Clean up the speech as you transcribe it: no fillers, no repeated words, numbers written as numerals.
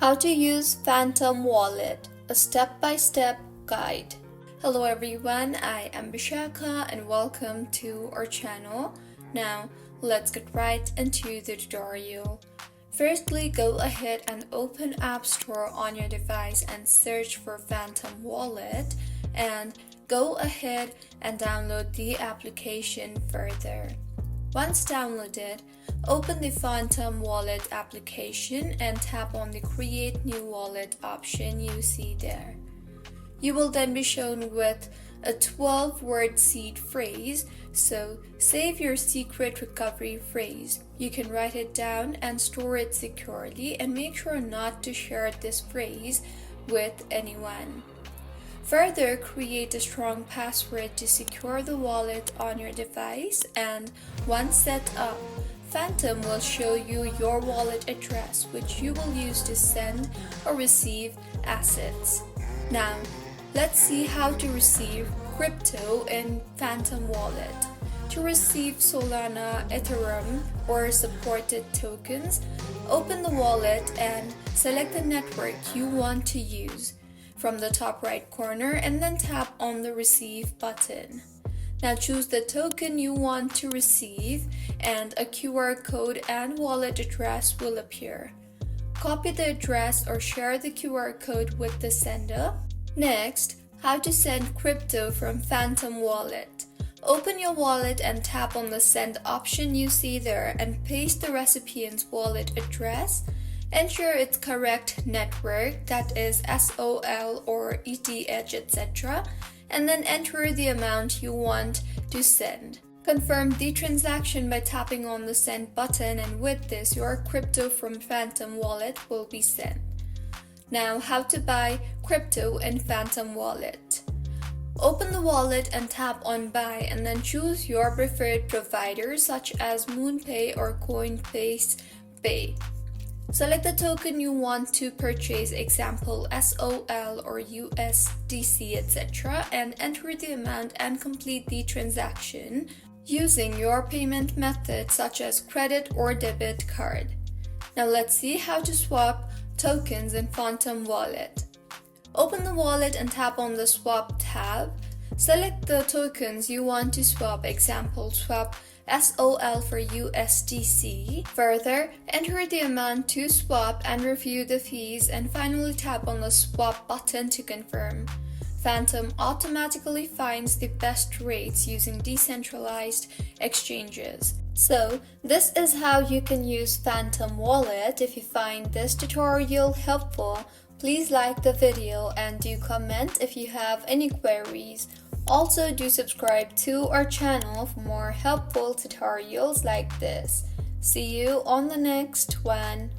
How to use Phantom Wallet, a step-by-step guide. Hello everyone, I am Bishaka and welcome to our channel. Now, let's get right into the tutorial. Firstly, go ahead and open App Store on your device and search for Phantom Wallet, and go ahead and download the application further. Once downloaded, open the Phantom Wallet application and tap on the Create New Wallet option you see there. You will then be shown with a 12-word seed phrase, so save your secret recovery phrase. You can write it down and store it securely, and make sure not to share this phrase with anyone. Further, create a strong password to secure the wallet on your device, and once set up, Phantom will show you your wallet address, which you will use to send or receive assets. Now, let's see how to receive crypto in Phantom Wallet. To receive Solana, Ethereum, or supported tokens, open the wallet and select the network you want to use from the top right corner, and then tap on the Receive button. Now choose the token you want to receive, and a QR code and wallet address will appear. Copy the address or share the QR code with the sender. Next, how to send crypto from Phantom Wallet. Open your wallet and tap on the Send option you see there and paste the recipient's wallet address. Ensure its correct network, that is SOL or ETH, etc., and then enter the amount you want to send. Confirm the transaction by tapping on the Send button, and with this, your crypto from Phantom Wallet will be sent. Now, how to buy crypto in Phantom Wallet. Open the wallet and tap on Buy, and then choose your preferred provider such as MoonPay or Coinbase Pay. Select the token you want to purchase, example SOL or USDC, etc., and enter the amount and complete the transaction using your payment method such as credit or debit card. Now let's see how to swap tokens in Phantom Wallet. Open the wallet and tap on the Swap tab. Select the tokens you want to swap, example swap SOL for USDC. Further, enter the amount to swap and review the fees, and finally tap on the Swap button to confirm. Phantom automatically finds the best rates using decentralized exchanges. So, this is how you can use Phantom Wallet. If you find this tutorial helpful, please like the video and do comment if you have any queries. Also, do subscribe to our channel for more helpful tutorials like this. See you on the next one.